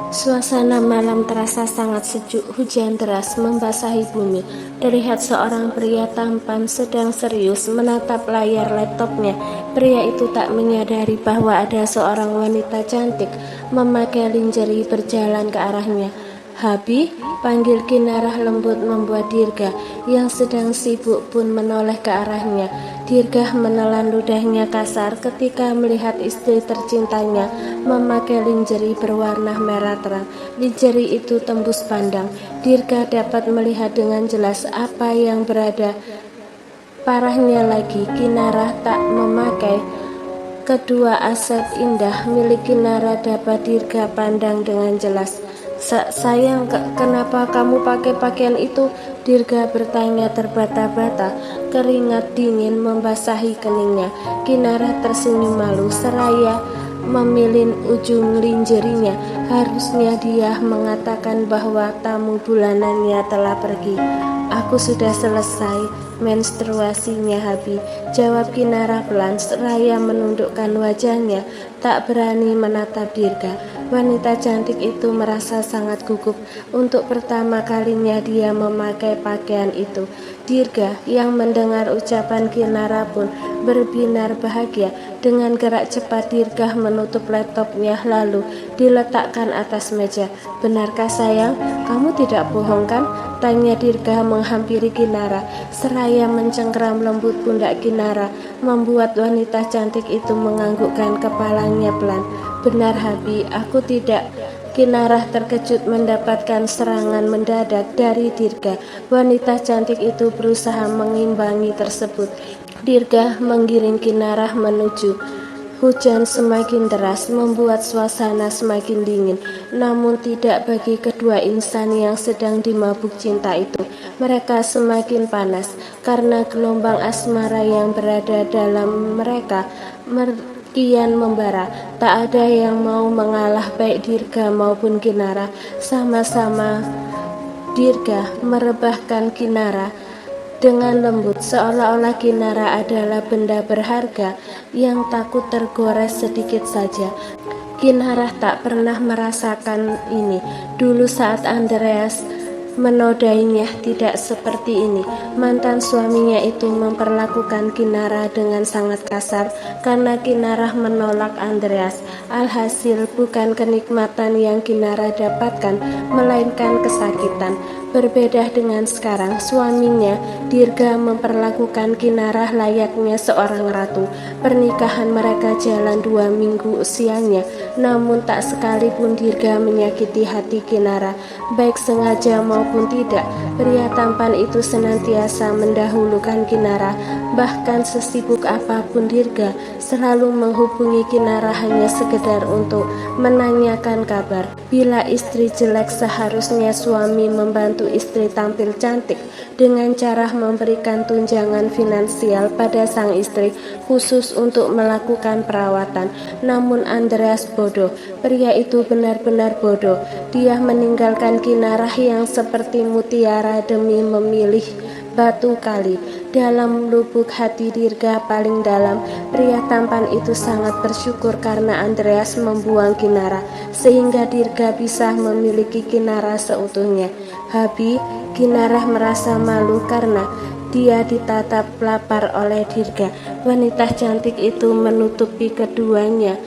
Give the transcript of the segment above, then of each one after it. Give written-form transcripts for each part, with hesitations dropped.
Suasana malam terasa sangat sejuk. Hujan deras membasahi bumi. Terlihat seorang pria tampan sedang serius menatap layar laptopnya. Pria itu tak menyadari bahwa ada seorang wanita cantik memakai lingerie berjalan ke arahnya. "Habi," panggil Kinarah lembut membuat Dirga yang sedang sibuk pun menoleh ke arahnya. Dirga menelan ludahnya kasar ketika melihat istri tercintanya memakai lingerie berwarna merah terang. Lingerie itu tembus pandang. Dirga dapat melihat dengan jelas apa yang berada. Parahnya lagi, Kinarah tak memakai. Kedua aset indah milik Kinarah dapat Dirga pandang dengan jelas. Sayang, kenapa kamu pakai pakaian itu?" Dirga bertanya terbata-bata. Keringat dingin membasahi keningnya. Kinarah tersenyum malu seraya memilih ujung linjerinya. Harusnya dia mengatakan bahwa tamu bulanannya telah pergi. "Aku sudah selesai menstruasinya, Habi," jawab Kinarah pelan seraya menundukkan wajahnya, tak berani menatap Dirga. Wanita cantik itu merasa sangat gugup. Untuk pertama kalinya dia memakai pakaian itu. Dirga yang mendengar ucapan Kinarah pun berbinar bahagia. Dengan gerak cepat Dirga menutup laptopnya lalu diletakkan atas meja. "Benarkah sayang, kamu tidak bohong kan?" tanya Dirga menghampiri Kinarah seraya mencengkeram lembut pundak Kinarah, membuat wanita cantik itu menganggukkan kepalanya pelan. "Benar Habi, aku tidak." Kinarah terkejut mendapatkan serangan mendadak dari Dirga. Wanita cantik itu berusaha mengimbangi tersebut. Dirga menggiring Kinarah menuju. Hujan semakin deras membuat suasana semakin dingin, namun tidak bagi kedua insan yang sedang dimabuk cinta itu. Mereka semakin panas karena gelombang asmara yang berada dalam mereka kian membara. Tak ada yang mau mengalah, baik Dirga maupun Kinarah. Sama-sama Dirga merebahkan Kinarah dengan lembut, seolah-olah Kinarah adalah benda berharga yang takut tergores sedikit saja. Kinarah tak pernah merasakan ini. Dulu saat Andreas menodainya tidak seperti ini. Mantan suaminya itu memperlakukan Kinarah dengan sangat kasar karena Kinarah menolak Andreas. Alhasil bukan kenikmatan yang Kinarah dapatkan, melainkan kesakitan. Berbeda dengan sekarang, suaminya Dirga memperlakukan Kinarah layaknya seorang ratu. Pernikahan mereka jalan 2 minggu usianya, namun tak sekalipun Dirga menyakiti hati Kinarah, baik sengaja maupun tidak. Pria tampan itu senantiasa mendahulukan Kinarah. Bahkan sesibuk apapun Dirga selalu menghubungi Kinarah hanya sekedar untuk menanyakan kabar. Bila istri jelek, seharusnya suami membantu istri tampil cantik dengan cara memberikan tunjangan finansial pada sang istri khusus untuk melakukan perawatan. Namun Andreas bodoh. Pria itu benar-benar bodoh. Dia meninggalkan Kinarah yang seperti mutiara demi memilih batu kali. Dalam lubuk hati Dirga paling dalam, pria tampan itu sangat bersyukur karena Andreas membuang Kinarah, sehingga Dirga bisa memiliki Kinarah seutuhnya. Habi, Kinarah merasa malu karena dia ditatap lapar oleh Dirga. Wanita cantik itu menutupi keduanya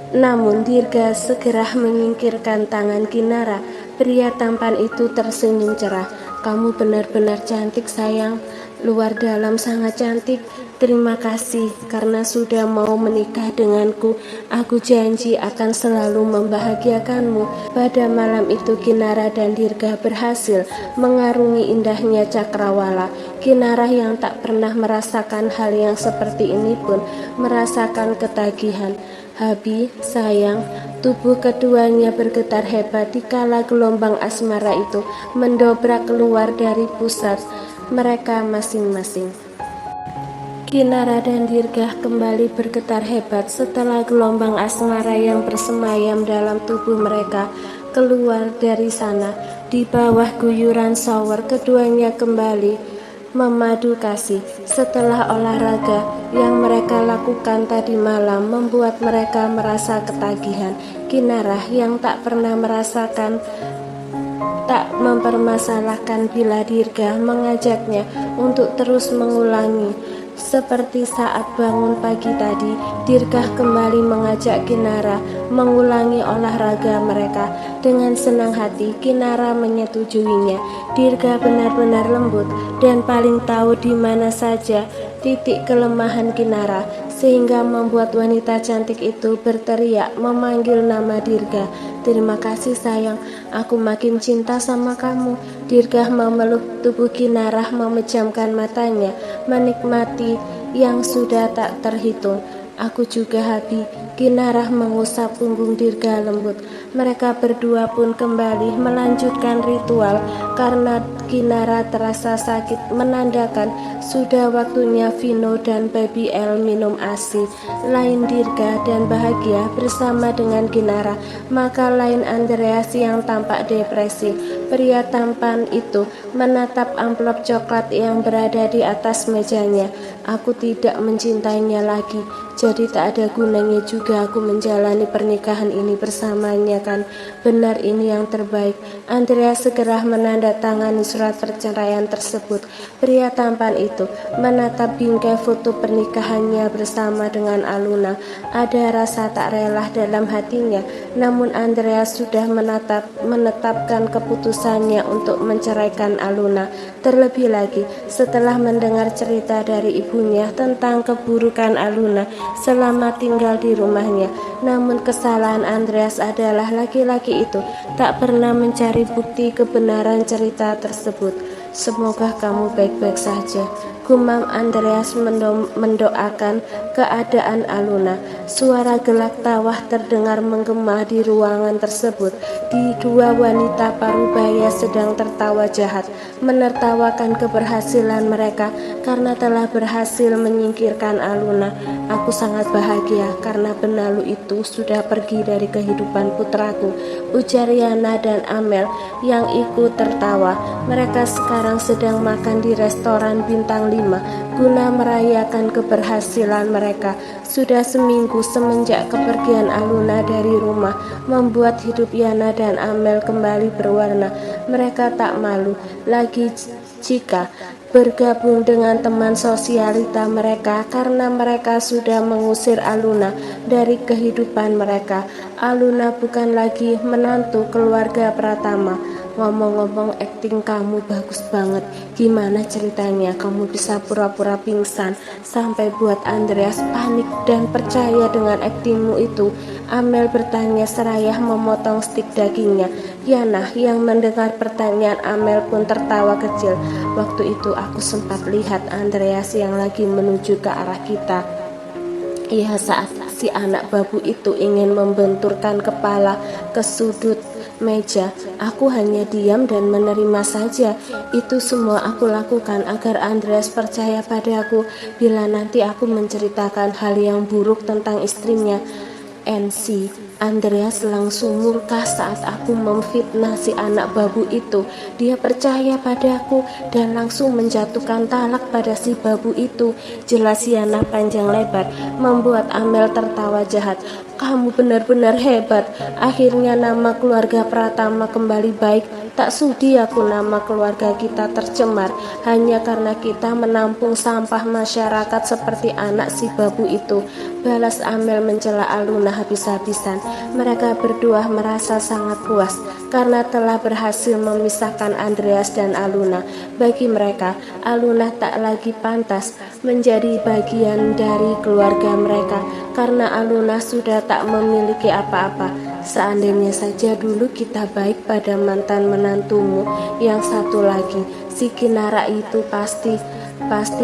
namun Dirga segera menyingkirkan tangan Kinarah. Pria tampan itu tersenyum cerah. "Kamu benar-benar cantik sayang, luar dalam sangat cantik. Terima kasih karena sudah mau menikah denganku. Aku janji akan selalu membahagiakanmu." Pada malam itu Kinarah dan Dirga berhasil mengarungi indahnya cakrawala. Kinarah yang tak pernah merasakan hal yang seperti ini pun merasakan ketagihan. "Habi, sayang." Tubuh keduanya bergetar hebat dikala gelombang asmara itu mendobrak keluar dari pusat mereka masing-masing. Kinarah dan Dirga kembali bergetar hebat setelah gelombang asmara yang bersemayam dalam tubuh mereka keluar dari sana. Di bawah guyuran shower, keduanya kembali memadu kasih. Setelah olahraga yang mereka lakukan tadi malam membuat mereka merasa ketagihan. Kinarah yang tak pernah merasakan tak mempermasalahkan bila Dirga mengajaknya untuk terus mengulangi. Seperti saat bangun pagi tadi, Dirgah kembali mengajak Kinara mengulangi olahraga mereka. Dengan senang hati, Kinara menyetujuinya. Dirga benar-benar lembut dan paling tahu di mana saja titik kelemahan Kinara, sehingga membuat wanita cantik itu berteriak memanggil nama Dirga. "Terima kasih sayang, aku makin cinta sama kamu." Dirgah memeluk tubuh Kinarah, memejamkan matanya, menikmati yang sudah tak terhitung. "Aku juga Habi." Kinarah mengusap punggung Dirga lembut. Mereka berdua pun kembali melanjutkan ritual karena Kinara terasa sakit, menandakan sudah waktunya Vino dan Baby L minum ASI. Lain Dirga dan bahagia bersama dengan Kinara, maka lain Andreas yang tampak depresi. Pria tampan itu menatap amplop coklat yang berada di atas mejanya. "Aku tidak mencintainya lagi, jadi tak ada gunanya juga aku menjalani pernikahan ini bersamanya kan? Benar ini yang terbaik." Andreas segera menandatangani surat perceraian tersebut. Pria tampan itu menatap bingkai foto pernikahannya bersama dengan Aluna. Ada rasa tak rela dalam hatinya, namun Andreas sudah menetapkan keputusannya untuk menceraikan Aluna. Terlebih lagi setelah mendengar cerita dari ibunya tentang keburukan Aluna selama tinggal di rumahnya. Namun kesalahan Andreas adalah laki-laki itu tak pernah mencari bukti kebenaran cerita tersebut. "Semoga kamu baik-baik saja," gumam Andreas mendoakan keadaan Aluna. Suara gelak tawa terdengar menggema di ruangan tersebut. Dua wanita parubaya sedang tertawa jahat, menertawakan keberhasilan mereka karena telah berhasil menyingkirkan Aluna. "Aku sangat bahagia karena benalu itu sudah pergi dari kehidupan putraku," ujar Yana dan Amel yang ikut tertawa. Mereka sekarang sedang makan di restoran bintang 5 guna merayakan keberhasilan mereka. Sudah seminggu semenjak kepergian Aluna dari rumah membuat hidup Yana dan Amel kembali berwarna. Mereka tak malu lagi jika bergabung dengan teman sosialita mereka karena mereka sudah mengusir Aluna dari kehidupan mereka. Aluna bukan lagi menantu keluarga Pratama. "Ngomong-ngomong, akting kamu bagus banget. Gimana ceritanya kamu bisa pura-pura pingsan sampai buat Andreas panik dan percaya dengan aktingmu itu?" Amel bertanya seraya memotong stik dagingnya. Yana yang mendengar pertanyaan Amel pun tertawa kecil. "Waktu itu aku sempat lihat Andreas yang lagi menuju ke arah kita. Ya, saat si anak babu itu ingin membenturkan kepala ke sudut meja, aku hanya diam dan menerima saja. Itu semua aku lakukan agar Andreas percaya padaku bila nanti aku menceritakan hal yang buruk tentang istrinya. NC, Andreas langsung murka saat aku memfitnah si anak babu itu. Dia percaya padaku dan langsung menjatuhkan talak pada si babu itu," jelas Yana panjang lebar, membuat Amel tertawa jahat. "Kamu benar-benar hebat. Akhirnya nama keluarga Pratama kembali baik. Tak sudi aku nama keluarga kita tercemar hanya karena kita menampung sampah masyarakat seperti anak si babu itu," balas Amel mencela Aluna habis-habisan. Mereka berdua merasa sangat puas karena telah berhasil memisahkan Andreas dan Aluna. Bagi mereka, Aluna tak lagi pantas menjadi bagian dari keluarga mereka karena Aluna sudah tak memiliki apa-apa. "Seandainya saja dulu kita baik pada mantan menantumu yang satu lagi, si Kinara itu pasti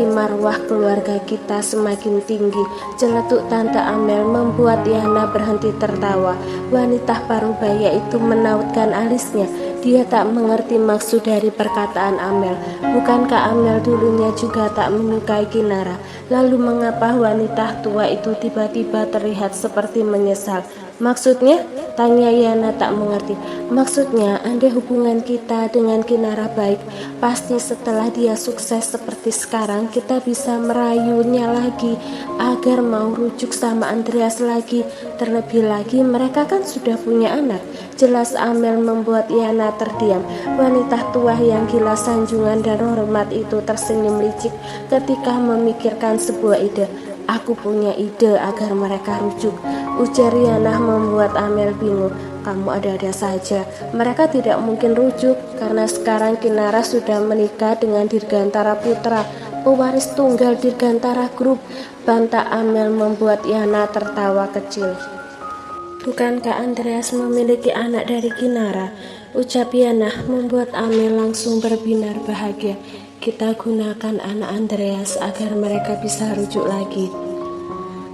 marwah keluarga kita semakin tinggi," celetuk Tante Amel membuat Yana berhenti tertawa. Wanita parubaya itu menautkan alisnya. Dia tak mengerti maksud dari perkataan Amel. Bukankah Amel dulunya juga tak menyukai Kinara? Lalu mengapa wanita tua itu tiba-tiba terlihat seperti menyesal? Maksudnya? Tanya Yana tak mengerti. Maksudnya, andai hubungan kita dengan Kinara baik, pasti setelah dia sukses seperti sekarang, kita bisa merayunya lagi agar mau rujuk sama Andreas lagi. Terlebih lagi, mereka kan sudah punya anak. Jelas Amel membuat Yana terdiam. Wanita tua yang gila sanjungan dan hormat itu tersenyum licik ketika memikirkan sebuah ide. Aku punya ide agar mereka rujuk, ujar Yana membuat Amel bingung. Kamu ada-ada saja, mereka tidak mungkin rujuk karena sekarang Kinara sudah menikah dengan Dirgantara Putra, pewaris tunggal Dirgantara Group. Bantah Amel membuat Yana tertawa kecil. Bukankah Andreas memiliki anak dari Kinara? Ucap Yana membuat Amel langsung berbinar bahagia. Kita gunakan anak Andreas agar mereka bisa rujuk lagi.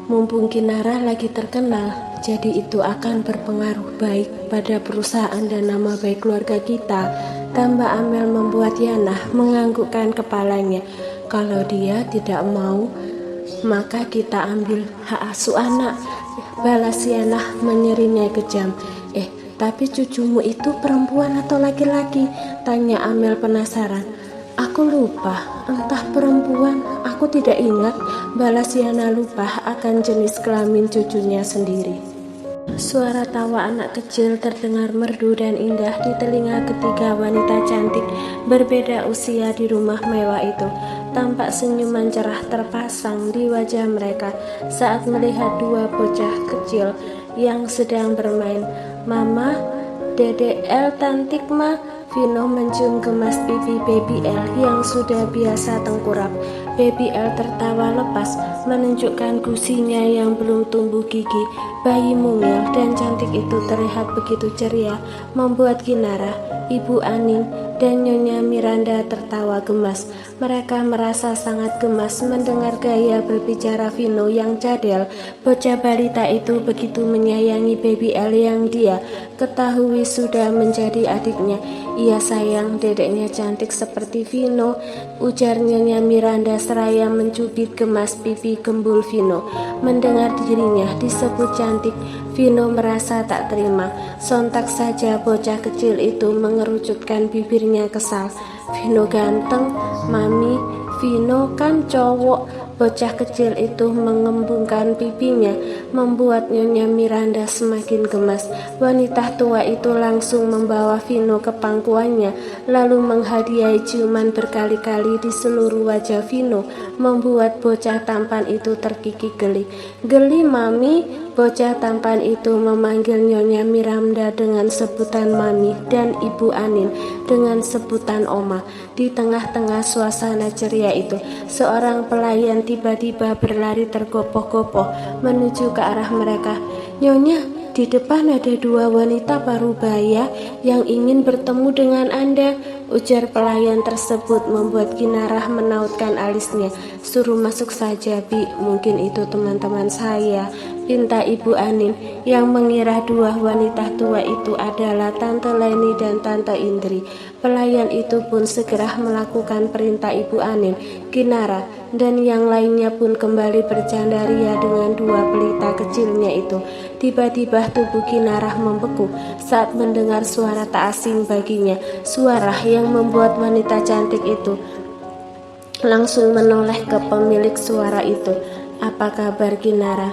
Mumpung Kinara lagi terkenal, jadi itu akan berpengaruh baik pada perusahaan dan nama baik keluarga kita. Tambah Amel membuat Yana menganggukkan kepalanya. Kalau dia tidak mau, maka kita ambil hak asuh anak, balas Yana menyeringai kejam. Tapi cucumu itu perempuan atau laki-laki? Tanya Amel penasaran. Aku lupa, entah perempuan, aku tidak ingat, balas Yana lupa akan jenis kelamin cucunya sendiri. Suara tawa anak kecil terdengar merdu dan indah di telinga ketiga wanita cantik berbeda usia di rumah mewah itu. Tampak senyuman cerah terpasang di wajah mereka saat melihat dua bocah kecil yang sedang bermain. Mama, Dede El cantik ma. Vino mencium gemas pipi Baby L yang sudah biasa tengkurap. Baby L tertawa lepas menunjukkan gusinya yang belum tumbuh gigi. Bayi mungil dan cantik itu terlihat begitu ceria, membuat Kinara, Ibu Anin, dan Nyonya Miranda tertawa gemas. Mereka merasa sangat gemas mendengar gaya berbicara Vino yang cadel. Bocah balita itu begitu menyayangi Baby L yang dia ketahui sudah menjadi adiknya. Iya sayang, dedeknya cantik seperti Vino, ujar Nyonya Miranda seraya mencubit gemas pipi gembul Vino. Mendengar dirinya disebut cantik, Vino merasa tak terima. Sontak saja bocah kecil itu mengerucutkan bibirnya kesal. Vino ganteng, Mami, Vino kan cowok. Bocah kecil itu mengembungkan pipinya, membuat Nyonya Miranda semakin gemas. Wanita tua itu langsung membawa Vino ke pangkuannya, lalu menghadiahi ciuman berkali-kali di seluruh wajah Vino, membuat bocah tampan itu terkikik geli. Geli, Mami. Bocah tampan itu memanggil Nyonya Miranda dengan sebutan Mami dan Ibu Anin dengan sebutan Oma. Di tengah-tengah suasana ceria itu, seorang pelayan tiba-tiba berlari tergopoh-gopoh menuju ke arah mereka. Nyonya, di depan ada dua wanita parubaya yang ingin bertemu dengan Anda, ujar pelayan tersebut membuat Kinara menautkan alisnya. Suruh masuk saja, Bi, mungkin itu teman-teman saya, pinta Ibu Anin yang mengira dua wanita tua itu adalah Tante Leni dan Tante Indri. Pelayan itu pun segera melakukan perintah Ibu Anin. Kinara dan yang lainnya pun kembali bercanda ria dengan dua pelita kecilnya itu. Tiba-tiba tubuh Kinara membeku saat mendengar suara tak asing baginya, suara yang membuat wanita cantik itu langsung menoleh ke pemilik suara itu. Apa kabar, Kinara?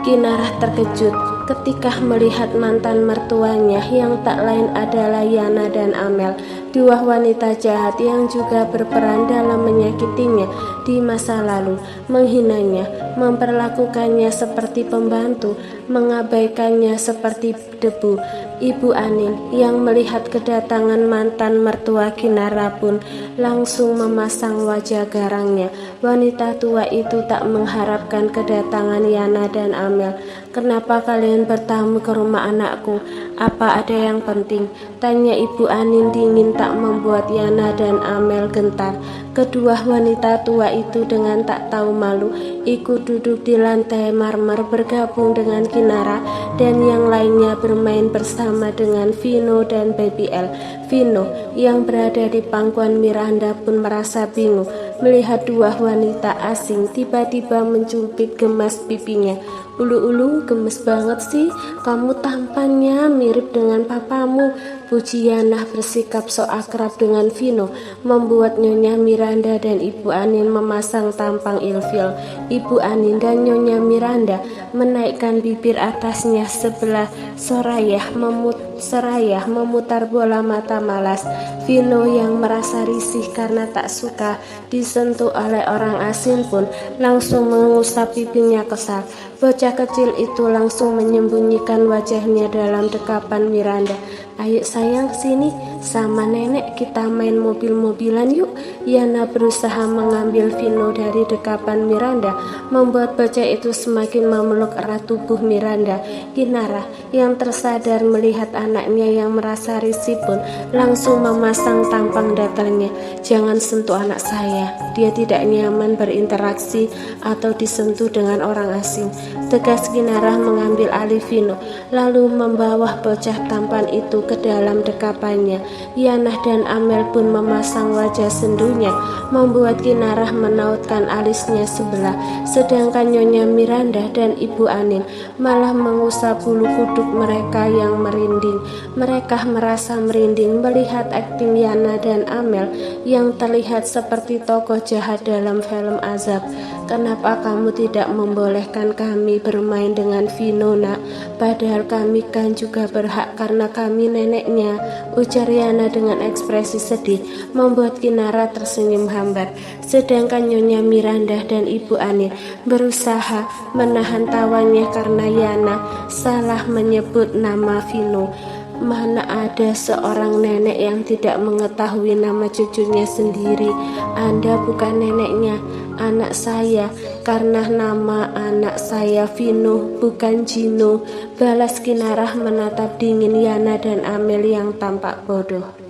Kinara terkejut ketika melihat mantan mertuanya yang tak lain adalah Yana dan Amel, dua wanita jahat yang juga berperan dalam menyakitinya di masa lalu, menghinanya, memperlakukannya seperti pembantu, mengabaikannya seperti debu. Ibu Anin yang melihat kedatangan mantan mertua Kinara pun langsung memasang wajah garangnya. Wanita tua itu tak mengharapkan kedatangan Yana dan Amel. Kenapa kalian bertamu ke rumah anakku? Apa ada yang penting? Tanya Ibu Anin dingin tak membuat Yana dan Amel gentar. Kedua wanita tua itu dengan tak tahu malu ikut duduk di lantai marmer bergabung dengan Kinara dan yang lainnya bermain bersama dengan Vino dan Baby L. Vino yang berada di pangkuan Miranda pun merasa bingung melihat dua wanita asing tiba-tiba mencubit gemas pipinya. Ulu-ulu, gemes banget sih, kamu tampannya mirip dengan papamu. Puji Yana bersikap so akrab dengan Vino, membuat Nyonya Miranda dan Ibu Anin memasang tampang ilfil. Ibu Anin dan Nyonya Miranda menaikkan bibir atasnya sebelah serayah memutar bola mata malas. Vino yang merasa risih karena tak suka disentuh oleh orang asing pun langsung mengusap pipinya kesal. Bocah kecil itu langsung menyembunyikan wajahnya dalam dekapan Miranda. Ayo sayang, sini sama nenek, kita main mobil-mobilan yuk. Yana berusaha mengambil Vino dari dekapan Miranda, membuat bocah itu semakin memeluk erat tubuh Miranda. Kinara yang tersadar melihat anaknya yang merasa risih pun langsung memasang tampang datarnya. Jangan sentuh anak saya, dia tidak nyaman berinteraksi atau disentuh dengan orang asing, tegas Kinara mengambil alih Vino, lalu membawa bocah tampan itu ke dalam dekapannya. Yana dan Amel pun memasang wajah sendunya, membuat Kinara menautkan alisnya sebelah, sedangkan Nyonya Miranda dan Ibu Anin malah mengusap bulu kuduk mereka yang merinding. Mereka merasa merinding melihat akting Yana dan Amel yang terlihat seperti tokoh jahat dalam film azab. Kenapa kamu tidak membolehkan kami bermain dengan Vino, nak? Padahal kami kan juga berhak karena kami neneknya, ujar Yana dengan ekspresi sedih, membuat Kinara tersenyum hambar. Sedangkan Nyonya Miranda dan Ibu Anin berusaha menahan tawanya karena Yana salah menyebut nama Vino. Mana ada seorang nenek yang tidak mengetahui nama cucunya sendiri. Anda bukan neneknya, anak saya, karena nama anak saya Vino, bukan Gino, balas Kinara menatap dingin Yana dan Amel yang tampak bodoh.